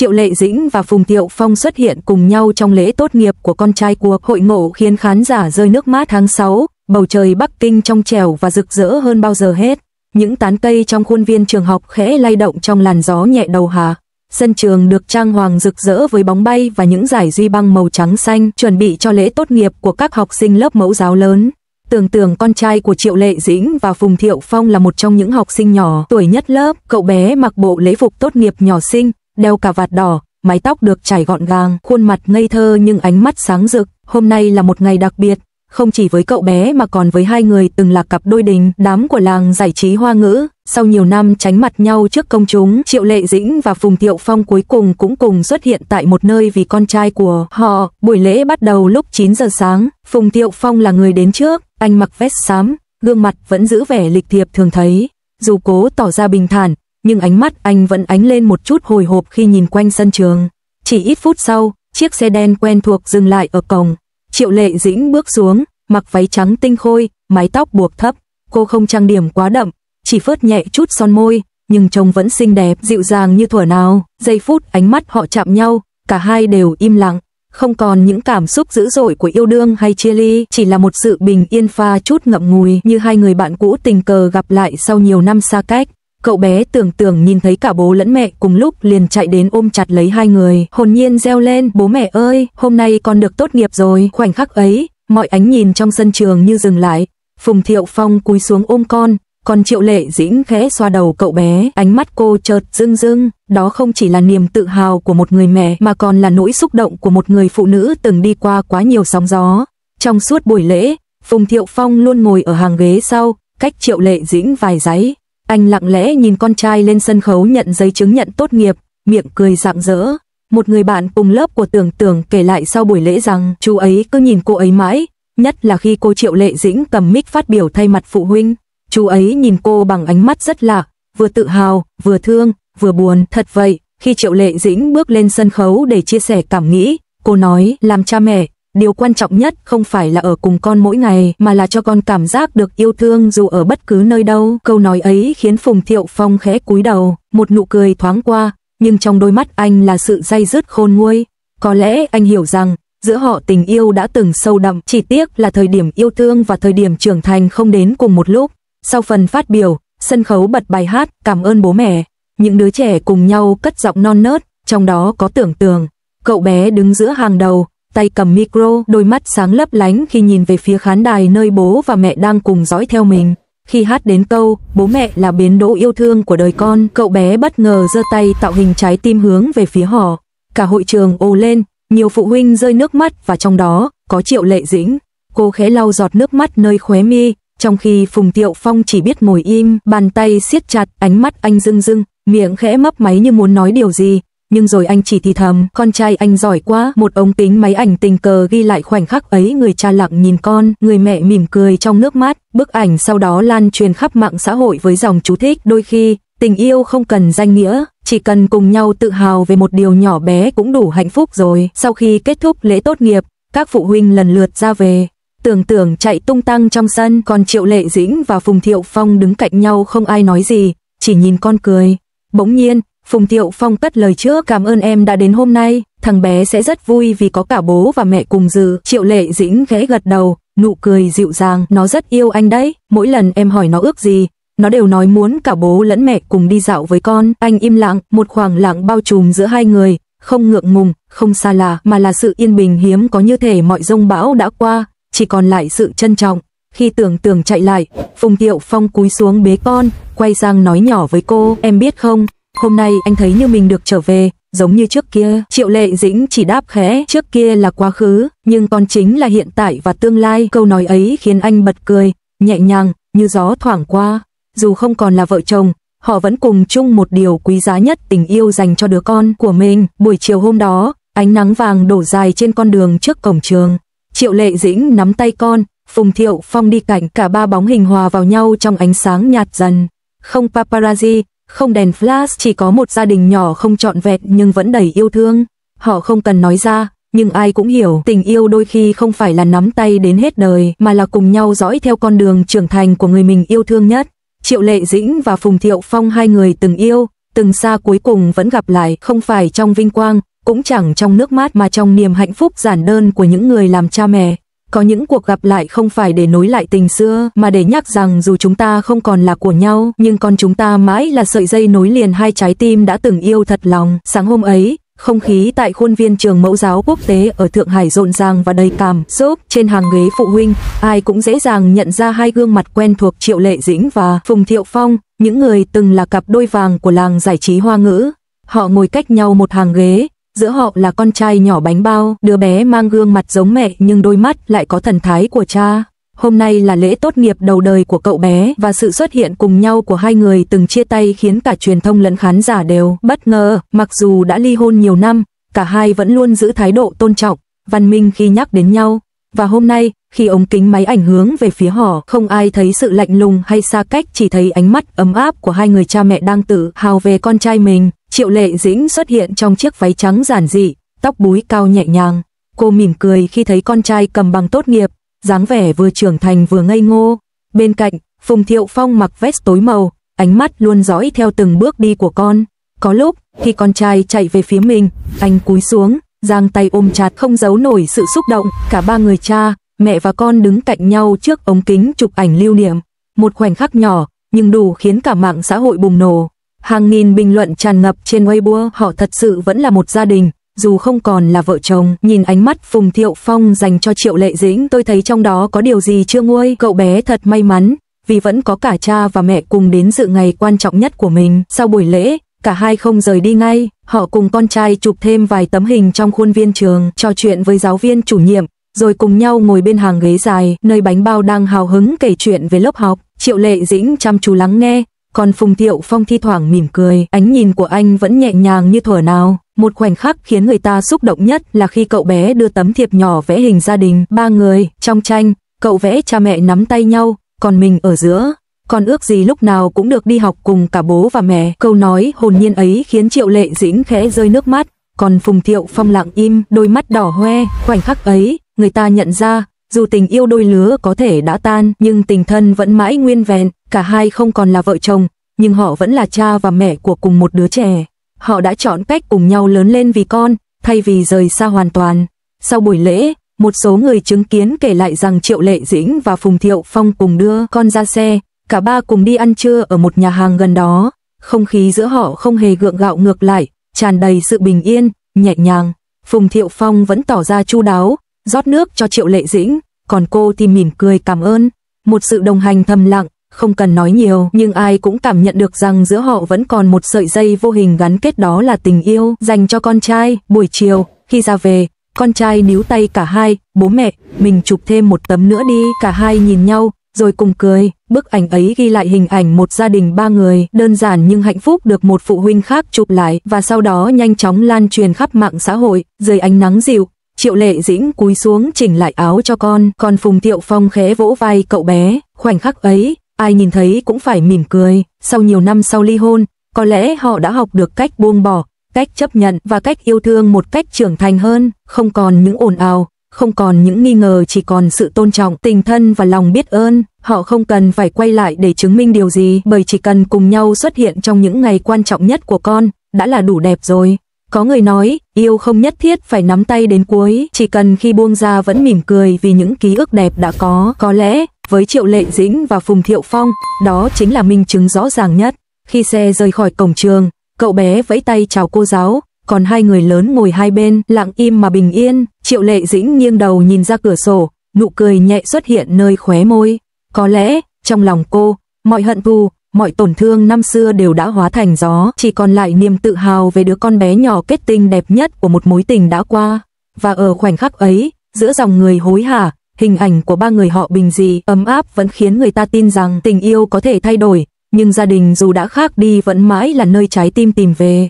Triệu Lệ Dĩnh và Phùng Thiệu Phong xuất hiện cùng nhau trong lễ tốt nghiệp của con trai cuộc hội ngộ khiến khán giả rơi nước mắt. Tháng 6, bầu trời Bắc Kinh trong trẻo và rực rỡ hơn bao giờ hết. Những tán cây trong khuôn viên trường học khẽ lay động trong làn gió nhẹ đầu hạ. Sân trường được trang hoàng rực rỡ với bóng bay và những dải duy băng màu trắng xanh, chuẩn bị cho lễ tốt nghiệp của các học sinh lớp mẫu giáo lớn. Tưởng tượng con trai của Triệu Lệ Dĩnh và Phùng Thiệu Phong là một trong những học sinh nhỏ tuổi nhất lớp. Cậu bé mặc bộ lễ phục tốt nghiệp nhỏ xinh, đeo cà vạt đỏ, mái tóc được chải gọn gàng, khuôn mặt ngây thơ nhưng ánh mắt sáng rực. Hôm nay là một ngày đặc biệt, không chỉ với cậu bé mà còn với hai người từng là cặp đôi đình đám của làng giải trí Hoa ngữ. Sau nhiều năm tránh mặt nhau trước công chúng, Triệu Lệ Dĩnh và Phùng Thiệu Phong cuối cùng cũng cùng xuất hiện tại một nơi vì con trai của họ. Buổi lễ bắt đầu lúc 9 giờ sáng, Phùng Thiệu Phong là người đến trước, anh mặc vest xám, gương mặt vẫn giữ vẻ lịch thiệp thường thấy. Dù cố tỏ ra bình thản, nhưng ánh mắt anh vẫn ánh lên một chút hồi hộp khi nhìn quanh sân trường. Chỉ ít phút sau, chiếc xe đen quen thuộc dừng lại ở cổng. Triệu Lệ Dĩnh bước xuống, mặc váy trắng tinh khôi, mái tóc buộc thấp. Cô không trang điểm quá đậm, chỉ phớt nhẹ chút son môi, nhưng trông vẫn xinh đẹp, dịu dàng như thuở nào. Giây phút ánh mắt họ chạm nhau, cả hai đều im lặng. Không còn những cảm xúc dữ dội của yêu đương hay chia ly, chỉ là một sự bình yên pha chút ngậm ngùi, như hai người bạn cũ tình cờ gặp lại sau nhiều năm xa cách. Cậu bé tưởng nhìn thấy cả bố lẫn mẹ cùng lúc liền chạy đến ôm chặt lấy hai người, hồn nhiên reo lên, bố mẹ ơi, hôm nay con được tốt nghiệp rồi. Khoảnh khắc ấy, mọi ánh nhìn trong sân trường như dừng lại. Phùng Thiệu Phong cúi xuống ôm con, còn Triệu Lệ Dĩnh khẽ xoa đầu cậu bé, ánh mắt cô chợt rưng rưng. Đó không chỉ là niềm tự hào của một người mẹ mà còn là nỗi xúc động của một người phụ nữ từng đi qua quá nhiều sóng gió. Trong suốt buổi lễ, Phùng Thiệu Phong luôn ngồi ở hàng ghế sau, cách Triệu Lệ Dĩnh vài dãy. Anh lặng lẽ nhìn con trai lên sân khấu nhận giấy chứng nhận tốt nghiệp, miệng cười rạng rỡ. Một người bạn cùng lớp của Tưởng kể lại sau buổi lễ rằng chú ấy cứ nhìn cô ấy mãi, nhất là khi cô Triệu Lệ Dĩnh cầm mic phát biểu thay mặt phụ huynh. Chú ấy nhìn cô bằng ánh mắt rất lạ, vừa tự hào, vừa thương, vừa buồn. Thật vậy, khi Triệu Lệ Dĩnh bước lên sân khấu để chia sẻ cảm nghĩ, cô nói, làm cha mẹ, điều quan trọng nhất không phải là ở cùng con mỗi ngày, mà là cho con cảm giác được yêu thương dù ở bất cứ nơi đâu. Câu nói ấy khiến Phùng Thiệu Phong khẽ cúi đầu, một nụ cười thoáng qua, nhưng trong đôi mắt anh là sự day dứt khôn nguôi. Có lẽ anh hiểu rằng, giữa họ tình yêu đã từng sâu đậm, chỉ tiếc là thời điểm yêu thương và thời điểm trưởng thành không đến cùng một lúc. Sau phần phát biểu, sân khấu bật bài hát Cảm ơn bố mẹ. Những đứa trẻ cùng nhau cất giọng non nớt, trong đó có Tưởng. Cậu bé đứng giữa hàng đầu, tay cầm micro, đôi mắt sáng lấp lánh khi nhìn về phía khán đài nơi bố và mẹ đang cùng dõi theo mình. Khi hát đến câu, bố mẹ là bến đỗ yêu thương của đời con, cậu bé bất ngờ giơ tay tạo hình trái tim hướng về phía họ. Cả hội trường ồ lên, nhiều phụ huynh rơi nước mắt và trong đó có Triệu Lệ Dĩnh. Cô khẽ lau giọt nước mắt nơi khóe mi, trong khi Phùng Thiệu Phong chỉ biết ngồi im, bàn tay siết chặt, ánh mắt anh rưng rưng, miệng khẽ mấp máy như muốn nói điều gì. Nhưng rồi anh chỉ thì thầm, con trai anh giỏi quá. Một ống kính máy ảnh tình cờ ghi lại khoảnh khắc ấy, người cha lặng nhìn con, người mẹ mỉm cười trong nước mắt. Bức ảnh sau đó lan truyền khắp mạng xã hội với dòng chú thích, đôi khi, tình yêu không cần danh nghĩa, chỉ cần cùng nhau tự hào về một điều nhỏ bé cũng đủ hạnh phúc rồi. Sau khi kết thúc lễ tốt nghiệp, các phụ huynh lần lượt ra về. Tưởng chạy tung tăng trong sân, còn Triệu Lệ Dĩnh và Phùng Thiệu Phong đứng cạnh nhau không ai nói gì, chỉ nhìn con cười. Bỗng nhiên, Phùng Thiệu Phong cất lời trước, cảm ơn em đã đến hôm nay, thằng bé sẽ rất vui vì có cả bố và mẹ cùng dự. Triệu Lệ Dĩnh khẽ gật đầu, nụ cười dịu dàng, nó rất yêu anh đấy, mỗi lần em hỏi nó ước gì, nó đều nói muốn cả bố lẫn mẹ cùng đi dạo với con. Anh im lặng, một khoảng lặng bao trùm giữa hai người, không ngượng ngùng, không xa lạ, mà là sự yên bình hiếm có, như thể mọi dông bão đã qua, chỉ còn lại sự trân trọng. Khi Tưởng chạy lại, Phùng Thiệu Phong cúi xuống bế con, quay sang nói nhỏ với cô, em biết không, hôm nay anh thấy như mình được trở về, giống như trước kia. Triệu Lệ Dĩnh chỉ đáp khẽ, trước kia là quá khứ, nhưng con chính là hiện tại và tương lai. Câu nói ấy khiến anh bật cười, nhẹ nhàng, như gió thoảng qua. Dù không còn là vợ chồng, họ vẫn cùng chung một điều quý giá nhất, tình yêu dành cho đứa con của mình. Buổi chiều hôm đó, ánh nắng vàng đổ dài trên con đường trước cổng trường. Triệu Lệ Dĩnh nắm tay con, Phùng Thiệu Phong đi cạnh, cả ba bóng hình hòa vào nhau trong ánh sáng nhạt dần. Không paparazzi, không đèn flash, chỉ có một gia đình nhỏ không trọn vẹn nhưng vẫn đầy yêu thương. Họ không cần nói ra, nhưng ai cũng hiểu, tình yêu đôi khi không phải là nắm tay đến hết đời, mà là cùng nhau dõi theo con đường trưởng thành của người mình yêu thương nhất. Triệu Lệ Dĩnh và Phùng Thiệu Phong, hai người từng yêu, từng xa cuối cùng vẫn gặp lại, không phải trong vinh quang, cũng chẳng trong nước mắt mà trong niềm hạnh phúc giản đơn của những người làm cha mẹ. Có những cuộc gặp lại không phải để nối lại tình xưa, mà để nhắc rằng dù chúng ta không còn là của nhau, nhưng con chúng ta mãi là sợi dây nối liền hai trái tim đã từng yêu thật lòng. Sáng hôm ấy, không khí tại khuôn viên trường mẫu giáo quốc tế ở Thượng Hải rộn ràng và đầy cảm xúc. Trên hàng ghế phụ huynh, ai cũng dễ dàng nhận ra hai gương mặt quen thuộc Triệu Lệ Dĩnh và Phùng Thiệu Phong, những người từng là cặp đôi vàng của làng giải trí Hoa ngữ. Họ ngồi cách nhau một hàng ghế, giữa họ là con trai nhỏ bánh bao, đứa bé mang gương mặt giống mẹ nhưng đôi mắt lại có thần thái của cha. Hôm nay là lễ tốt nghiệp đầu đời của cậu bé, và sự xuất hiện cùng nhau của hai người từng chia tay khiến cả truyền thông lẫn khán giả đều bất ngờ. Mặc dù đã ly hôn nhiều năm, cả hai vẫn luôn giữ thái độ tôn trọng, văn minh khi nhắc đến nhau. Và hôm nay, khi ống kính máy ảnh hướng về phía họ, không ai thấy sự lạnh lùng hay xa cách, chỉ thấy ánh mắt ấm áp của hai người cha mẹ đang tự hào về con trai mình. Triệu Lệ Dĩnh xuất hiện trong chiếc váy trắng giản dị, tóc búi cao nhẹ nhàng. Cô mỉm cười khi thấy con trai cầm bằng tốt nghiệp, dáng vẻ vừa trưởng thành vừa ngây ngô. Bên cạnh, Phùng Thiệu Phong mặc vest tối màu, ánh mắt luôn dõi theo từng bước đi của con. Có lúc, khi con trai chạy về phía mình, anh cúi xuống, giang tay ôm chặt không giấu nổi sự xúc động. Cả ba người cha, mẹ và con đứng cạnh nhau trước ống kính chụp ảnh lưu niệm. Một khoảnh khắc nhỏ, nhưng đủ khiến cả mạng xã hội bùng nổ. Hàng nghìn bình luận tràn ngập trên Weibo, họ thật sự vẫn là một gia đình, dù không còn là vợ chồng. Nhìn ánh mắt Phùng Thiệu Phong dành cho Triệu Lệ Dĩnh, tôi thấy trong đó có điều gì chưa nguôi. Cậu bé thật may mắn, vì vẫn có cả cha và mẹ cùng đến dự ngày quan trọng nhất của mình. Sau buổi lễ, cả hai không rời đi ngay, họ cùng con trai chụp thêm vài tấm hình trong khuôn viên trường, trò chuyện với giáo viên chủ nhiệm, rồi cùng nhau ngồi bên hàng ghế dài, nơi bánh bao đang hào hứng kể chuyện về lớp học. Triệu Lệ Dĩnh chăm chú lắng nghe, còn Phùng Thiệu Phong thi thoảng mỉm cười, ánh nhìn của anh vẫn nhẹ nhàng như thuở nào. Một khoảnh khắc khiến người ta xúc động nhất là khi cậu bé đưa tấm thiệp nhỏ vẽ hình gia đình, ba người. Trong tranh, cậu vẽ cha mẹ nắm tay nhau, còn mình ở giữa. Con ước gì lúc nào cũng được đi học cùng cả bố và mẹ. Câu nói hồn nhiên ấy khiến Triệu Lệ Dĩnh khẽ rơi nước mắt, còn Phùng Thiệu Phong lặng im, đôi mắt đỏ hoe. Khoảnh khắc ấy, người ta nhận ra, dù tình yêu đôi lứa có thể đã tan, nhưng tình thân vẫn mãi nguyên vẹn. Cả hai không còn là vợ chồng, nhưng họ vẫn là cha và mẹ của cùng một đứa trẻ. Họ đã chọn cách cùng nhau lớn lên vì con, thay vì rời xa hoàn toàn. Sau buổi lễ, một số người chứng kiến kể lại rằng Triệu Lệ Dĩnh và Phùng Thiệu Phong cùng đưa con ra xe, cả ba cùng đi ăn trưa ở một nhà hàng gần đó. Không khí giữa họ không hề gượng gạo, ngược lại, tràn đầy sự bình yên, nhẹ nhàng. Phùng Thiệu Phong vẫn tỏ ra chu đáo, rót nước cho Triệu Lệ Dĩnh, còn cô thì mỉm cười cảm ơn. Một sự đồng hành thầm lặng, không cần nói nhiều, nhưng ai cũng cảm nhận được rằng giữa họ vẫn còn một sợi dây vô hình gắn kết, đó là tình yêu dành cho con trai. Buổi chiều, khi ra về, con trai níu tay cả hai, bố mẹ, mình chụp thêm một tấm nữa đi. Cả hai nhìn nhau, rồi cùng cười. Bức ảnh ấy ghi lại hình ảnh một gia đình ba người, đơn giản nhưng hạnh phúc, được một phụ huynh khác chụp lại, và sau đó nhanh chóng lan truyền khắp mạng xã hội. Dưới ánh nắng dịu, Triệu Lệ Dĩnh cúi xuống chỉnh lại áo cho con, còn Phùng Thiệu Phong khẽ vỗ vai cậu bé. Khoảnh khắc ấy, ai nhìn thấy cũng phải mỉm cười. Sau nhiều năm sau ly hôn, có lẽ họ đã học được cách buông bỏ, cách chấp nhận và cách yêu thương một cách trưởng thành hơn. Không còn những ồn ào, không còn những nghi ngờ, chỉ còn sự tôn trọng, tình thân và lòng biết ơn. Họ không cần phải quay lại để chứng minh điều gì, bởi chỉ cần cùng nhau xuất hiện trong những ngày quan trọng nhất của con, đã là đủ đẹp rồi. Có người nói, yêu không nhất thiết phải nắm tay đến cuối, chỉ cần khi buông ra vẫn mỉm cười vì những ký ức đẹp đã có. Có lẽ, với Triệu Lệ Dĩnh và Phùng Thiệu Phong, đó chính là minh chứng rõ ràng nhất. Khi xe rời khỏi cổng trường, cậu bé vẫy tay chào cô giáo, còn hai người lớn ngồi hai bên, lặng im mà bình yên. Triệu Lệ Dĩnh nghiêng đầu nhìn ra cửa sổ, nụ cười nhẹ xuất hiện nơi khóe môi. Có lẽ, trong lòng cô, mọi hận thù, mọi tổn thương năm xưa đều đã hóa thành gió, chỉ còn lại niềm tự hào về đứa con bé nhỏ kết tinh đẹp nhất của một mối tình đã qua. Và ở khoảnh khắc ấy, giữa dòng người hối hả, hình ảnh của ba người họ bình dị, ấm áp vẫn khiến người ta tin rằng tình yêu có thể thay đổi, nhưng gia đình dù đã khác đi vẫn mãi là nơi trái tim tìm về.